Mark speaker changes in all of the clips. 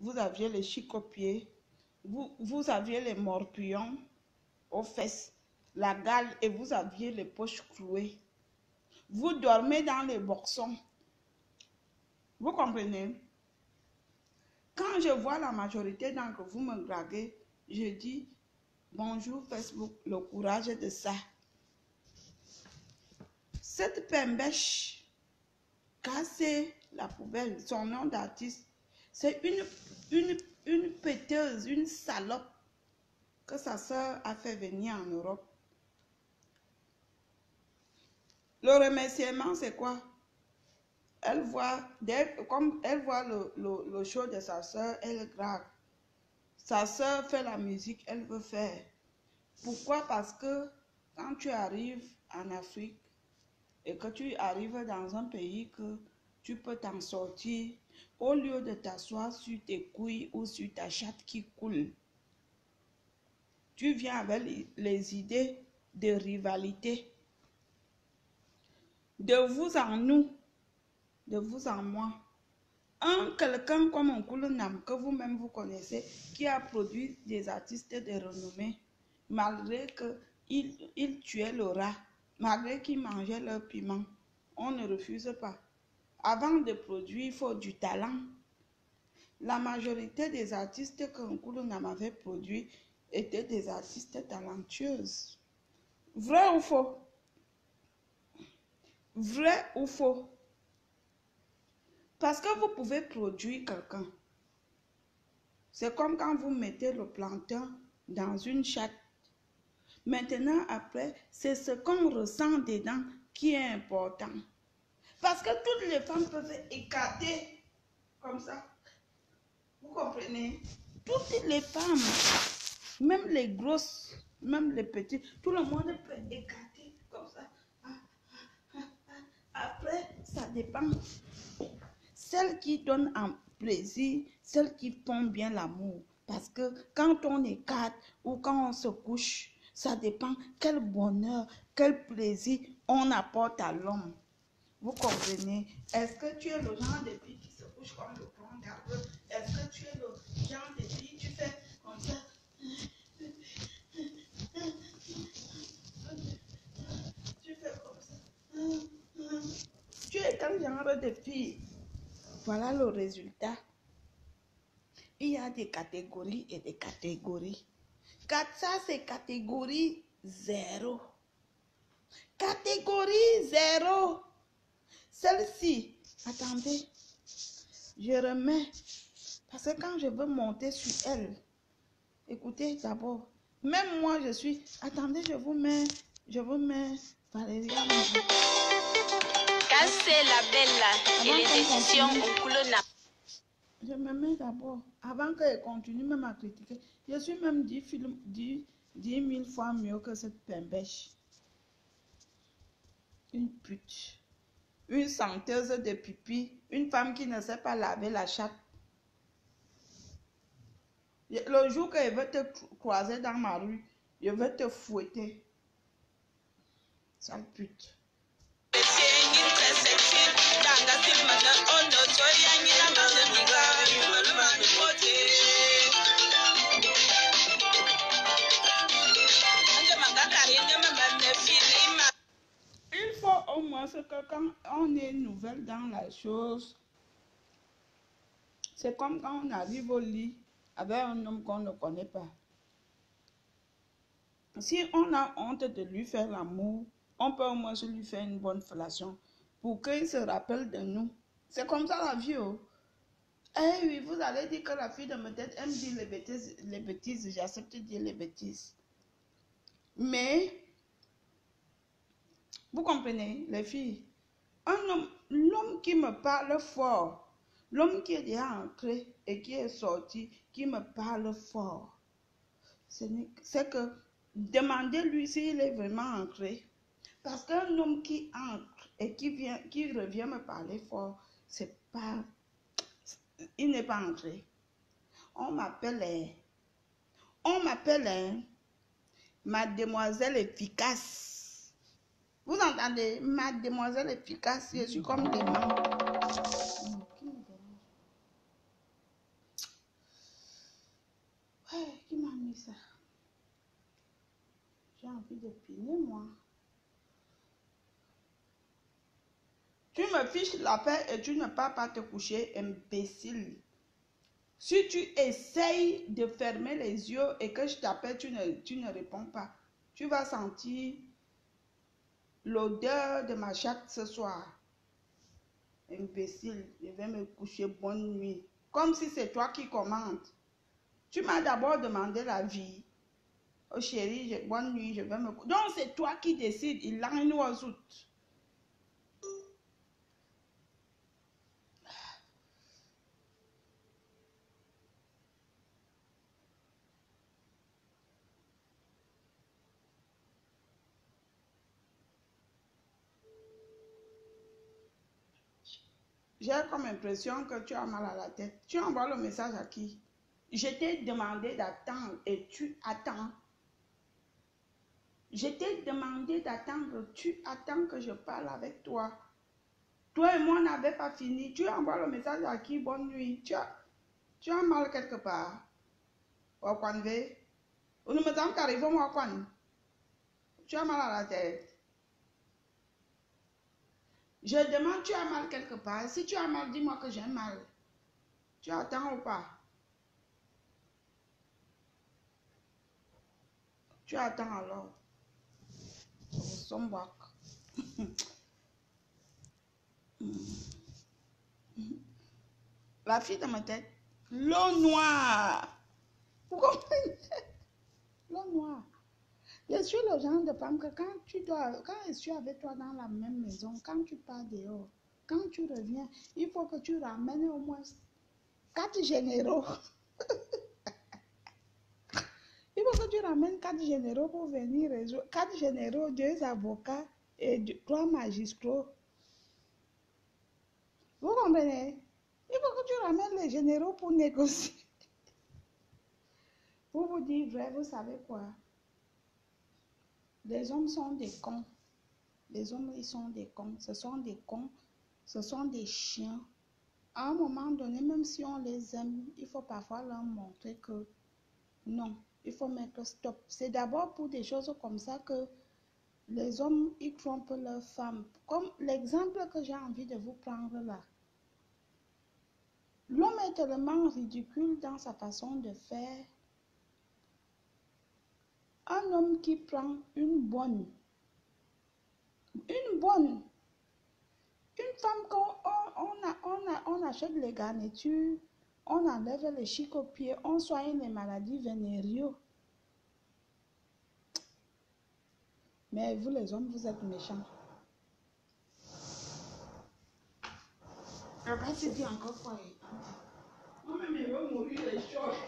Speaker 1: vous aviez les chics aux pieds, vous aviez les morpions aux fesses, la gale et vous aviez les poches clouées. Vous dormez dans les boxons. Vous comprenez? Quand je vois la majorité d'entre vous me draguer, je dis bonjour Facebook, le courage de ça. Cette pembèche, casser la poubelle, son nom d'artiste, c'est une péteuse, une salope que sa soeur a fait venir en Europe. Le remerciement, c'est quoi? Elle voit, comme elle voit le show de sa soeur, elle drague. Sa soeur fait la musique, elle veut faire. Pourquoi? Parce que quand tu arrives en Afrique et que tu arrives dans un pays que tu peux t'en sortir, au lieu de t'asseoir sur tes couilles ou sur ta chatte qui coule, tu viens avec les idées de rivalité, de vous en nous, de vous en moi. Quelqu'un comme un Koulounam que vous-même vous connaissez, qui a produit des artistes de renommée, malgré qu'il tuait le rat, malgré qu'il mangeait leur piment, on ne refuse pas. Avant de produire, il faut du talent. La majorité des artistes que Koulounam avait produits étaient des artistes talentueuses. Vrai ou faux? Vrai ou faux? Parce que vous pouvez produire quelqu'un. C'est comme quand vous mettez le plantain dans une chatte. Maintenant, après, c'est ce qu'on ressent dedans qui est important. Parce que toutes les femmes peuvent écarter comme ça. Vous comprenez? Toutes les femmes, même les grosses, même les petites, tout le monde peut écarter comme ça. Après, ça dépend. Celles qui donnent un plaisir, celles qui font bien l'amour. Parce que quand on écarte ou quand on se couche, ça dépend quel bonheur, quel plaisir on apporte à l'homme. Vous comprenez? Est-ce que tu es le genre de fille qui se couche comme le tronc d'arbre? Est-ce que tu es le genre de fille qui fait comme ça? Tu fais comme ça. Tu es quel genre de fille? Voilà le résultat. Il y a des catégories et des catégories. Ça, c'est catégorie 0. Catégorie 0. Celle-ci, attendez, je remets. Parce que quand je veux monter sur elle, écoutez d'abord. Même moi, je suis... Attendez, je vous mets Valérie.
Speaker 2: Cassez la belle et les décisions au Koulounam.
Speaker 1: Je me mets d'abord, avant qu'elle continue même à critiquer. Je suis même 10 000 fois mieux que cette pembèche. Une pute. Une senteuse de pipi. Une femme qui ne sait pas laver la chatte. Le jour qu'elle veut te croiser dans ma rue, je vais te fouetter. Sale pute. Il faut au moins que quand on est nouvelle dans la chose, c'est comme quand on arrive au lit avec un homme qu'on ne connaît pas. Si on a honte de lui faire l'amour, on peut au moins lui faire une bonne fellation pour qu'il se rappelle de nous. C'est comme ça la vie. Oh. Eh oui, vous allez dire que la fille de ma tête aime dire les bêtises, j'accepte de dire les bêtises. Mais, vous comprenez, les filles, l'homme qui me parle fort, l'homme qui est déjà entré et qui est sorti, qui me parle fort, c'est que demandez-lui s'il est vraiment entré. Parce qu'un homme qui entre et qui revient me parler fort, c'est pas, il n'est pas entré. On m'appelle mademoiselle efficace. Vous entendez? Mademoiselle efficace, je suis comme des mains. qui ça? J'ai envie de piner, moi. Tu me fiches la paix et tu ne pars pas te coucher, imbécile. Si tu essayes de fermer les yeux et que je t'appelle, tu ne réponds pas. Tu vas sentir l'odeur de ma chatte ce soir. Imbécile, je vais me coucher, bonne nuit. Comme si c'est toi qui commandes. Tu m'as d'abord demandé la vie. Oh chérie, bonne nuit, je vais me coucher. Donc c'est toi qui décides. Il a une oiseau. J'ai comme impression que tu as mal à la tête. Tu envoies le message à qui? Je t'ai demandé d'attendre et tu attends. Je t'ai demandé d'attendre, tu attends que je parle avec toi. Toi et moi n'avons pas fini. Tu envoies le message à qui? Bonne nuit. Tu as mal quelque part. Wakwanve. Ou ne me tente qu'arriver moi Wakwan. Tu as mal à la tête. Je demande, tu as mal quelque part. Si tu as mal, dis-moi que j'ai mal. Tu attends ou pas? Tu attends alors. La fille de ma tête. L'eau noire. Pourquoi? L'eau noire. Je suis le genre de femme que quand je suis avec toi dans la même maison, quand tu pars dehors, quand tu reviens, il faut que tu ramènes au moins 4 généraux. Il faut que tu ramènes 4 généraux pour venir résoudre. 4 généraux, 2 avocats et 3 magistrats. Vous comprenez? Il faut que tu ramènes les généraux pour négocier. Pour vous dire vrai, vous savez quoi? Les hommes sont des cons. Les hommes, ils sont des cons. Ce sont des cons. Ce sont des chiens. À un moment donné, même si on les aime, il faut parfois leur montrer que non, il faut mettre stop. C'est d'abord pour des choses comme ça que les hommes, ils trompent leurs femmes. Comme l'exemple que j'ai envie de vous prendre là. L'homme est tellement ridicule dans sa façon de faire. Un homme qui prend une bonne, une femme qu'on achète les garnitures, on enlève les chics aux pieds, on soigne les maladies vénériaux. Mais vous les hommes, vous êtes méchants. Regarde, tu dis encore quoi? Moi-même, je veux mourir les choses.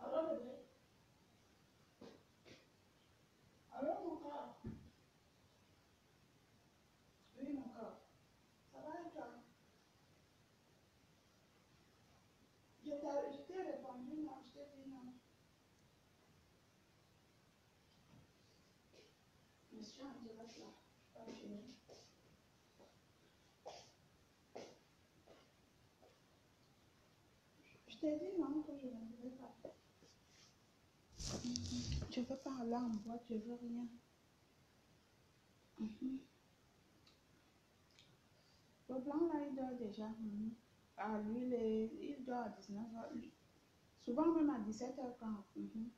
Speaker 1: Alors, bébé. Alors, mon corps. Oui, mon corps. Ça va et toi? Je t'ai répondu non, je t'ai dit non. Je suis en direct là. Pas fini. Je t'ai dit non que je ne voulais pas. Je veux parler en boîte, je veux rien. Le blanc là, il dort déjà. Ah, lui, il dort à 19h. Souvent même à 17h30.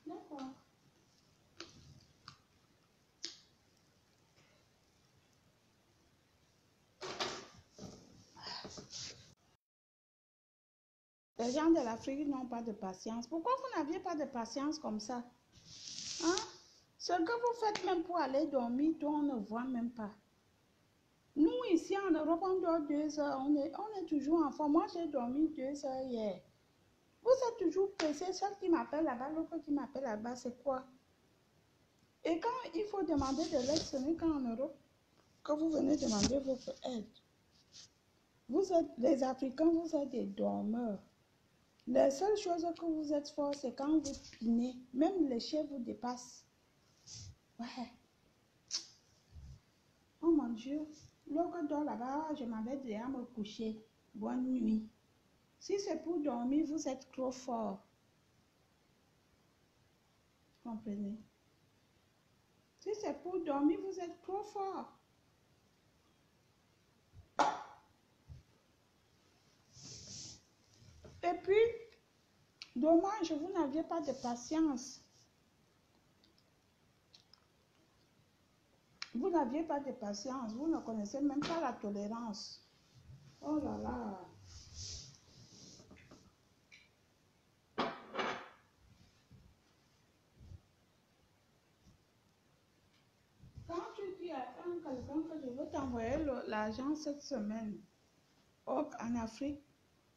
Speaker 1: D'accord. Les gens de l'Afrique n'ont pas de patience. Pourquoi vous n'aviez pas de patience comme ça? Hein? Ce que vous faites même pour aller dormir, toi, on ne voit même pas. Nous, ici en Europe, on dort 2 heures. On est toujours en forme. Moi, j'ai dormi 2 heures hier. Vous êtes toujours pressé. Celle qui m'appelle là-bas, l'autre qui m'appelle là-bas, c'est quoi? Et quand il faut demander de l'aide, ce n'est qu'en Europe que vous venez demander votre aide. Vous êtes, les Africains, vous êtes des dormeurs. La seule chose que vous êtes fort, c'est quand vous pinez. Même les chiens vous dépassent. Ouais. Oh mon Dieu, l'autre dort là-bas, je m'avais déjà me coucher. Bonne nuit. Si c'est pour dormir, vous êtes trop fort. Comprenez? Si c'est pour dormir, vous êtes trop fort. Et puis, dommage, vous n'aviez pas de patience. Vous n'aviez pas de patience. Vous ne connaissez même pas la tolérance. Oh là là. Quand tu dis à quelqu'un que je veux t'envoyer l'argent cette semaine en Afrique,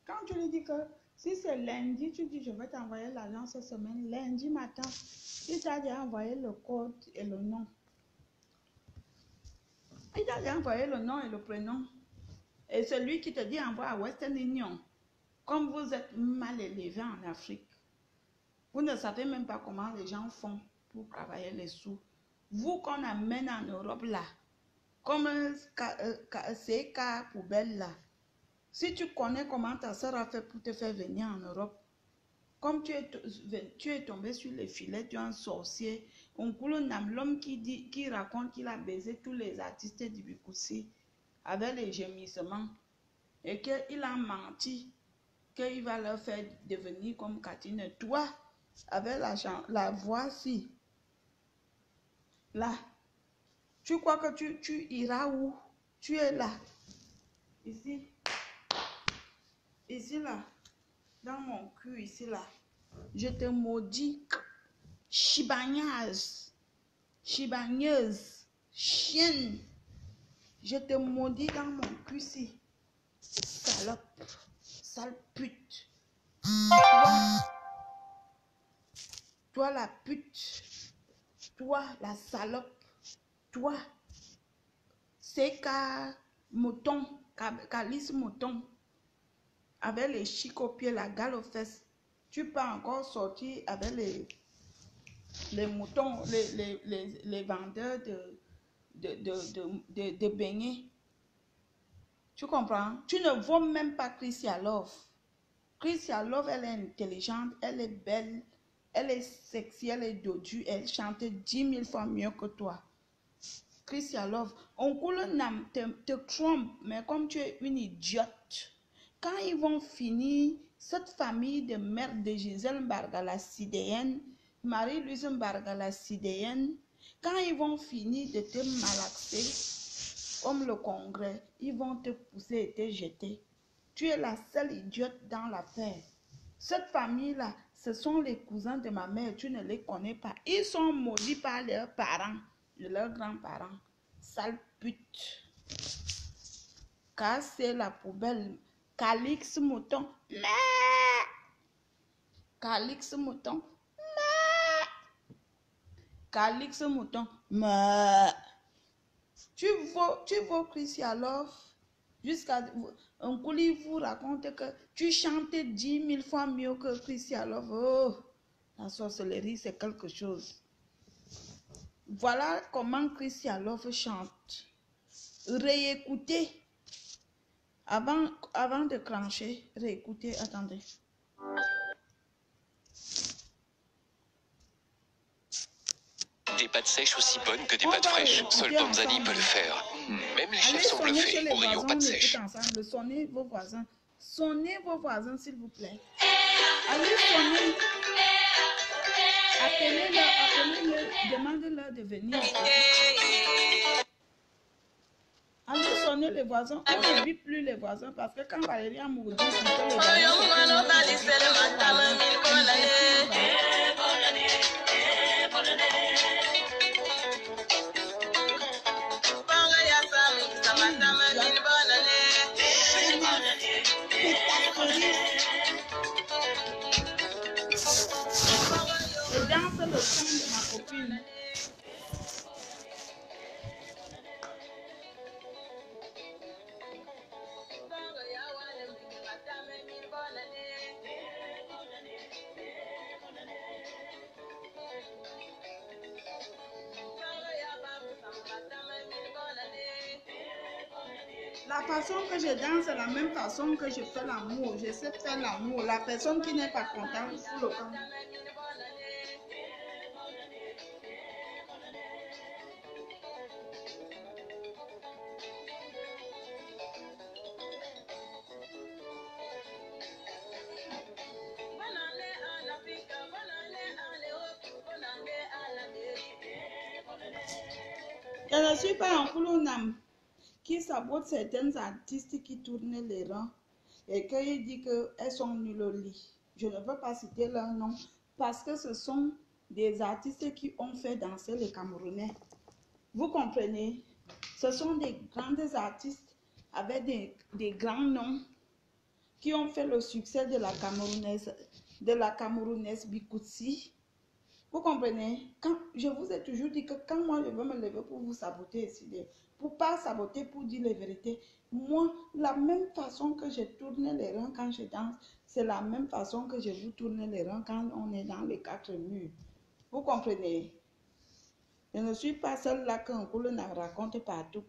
Speaker 1: quand tu lui dis que si c'est lundi, tu dis je vais t'envoyer l'argent cette semaine, lundi matin, il t'a déjà envoyé le code et le nom. Il t'a déjà envoyé le nom et le prénom. Et celui qui te dit envoie à Western Union, comme vous êtes mal élevé en Afrique, vous ne savez même pas comment les gens font pour travailler les sous. Vous qu'on amène en Europe là, comme CK poubelle là, si tu connais comment ta soeur a fait pour te faire venir en Europe, comme tu es tombé sur les filets, tu es un sorcier. L'homme qui raconte qu'il a baisé tous les artistes du Bikoussi avec les gémissements et qu'il a menti, qu'il va leur faire devenir comme Katine. Toi, avec la voix si, là, tu crois que tu iras où? Tu es là, ici, là, dans mon cul, ici, là. Je te maudis, chibagnasse, chienne. Je te maudis dans mon cul, ici. Salope, sale pute. Toi la pute. Toi la salope. Toi, c'est mouton, calice mouton, avec les chics aux pieds, la gale aux fesses. Tu peux encore sortir avec les moutons, les vendeurs de beignets. Tu comprends? Tu ne vaux même pas Chrissy Love. Chrissy Love, elle est intelligente, elle est belle, elle est sexy, elle est dodue, elle chante 10 000 fois mieux que toi. Chrissy Love, Oncle Nam te trompe, mais comme tu es une idiote, quand ils vont finir, cette famille de merde de Gisèle Mbarga la sidéenne, Marie-Louise Mbarga la sidéenne, quand ils vont finir de te malaxer, comme le Congrès, ils vont te pousser et te jeter. Tu es la seule idiote dans l'affaire. Cette famille-là, ce sont les cousins de ma mère, tu ne les connais pas. Ils sont maudits par leurs parents, leurs grands-parents. Sale pute. Casser la poubelle. Calix mouton. Calix mouton. Calix mouton. Tu vaux Chrissy Love jusqu'à un coulis vous raconte que tu chantes 10 000 fois mieux que Chrissy Love. Oh, la sorcellerie c'est quelque chose. Voilà comment Chrissy Love chante. Réécoutez. Avant de clencher, réécoutez, attendez.
Speaker 3: Des pâtes sèches aussi bonnes que des pâtes fraîches. Seul Panzani peut le faire. Même les chefs sont bluffés au rayon pâtes sèches.
Speaker 1: Sonnez vos voisins. Sonnez vos voisins, s'il vous plaît. Allez sonner. Appelez-le, demandez-leur de venir. Allez sonner les voisins. On ne vit plus les voisins parce que quand Valérie a mouru, je danse le son de ma copine. La façon que je danse, c'est la même façon que je fais l'amour. Je sais faire l'amour. La personne qui n'est pas contente, fout le camp. Je ne suis pas un Kulunam qui sabote certaines artistes qui tournent les rangs et qui dit qu'elles sont nulles au lit. Je ne veux pas citer leur nom parce que ce sont des artistes qui ont fait danser les Camerounais. Vous comprenez? Ce sont des grandes artistes avec des grands noms qui ont fait le succès de la Camerounaise Bikoutsi. Vous comprenez? Je vous ai toujours dit que quand moi je veux me lever pour vous saboter ici, pour pas saboter, pour dire la vérité, moi, la même façon que je tourne les reins quand je danse, c'est la même façon que je vous tourne les reins quand on est dans les 4 murs. Vous comprenez? Je ne suis pas celle-là qu'un couleur raconte partout.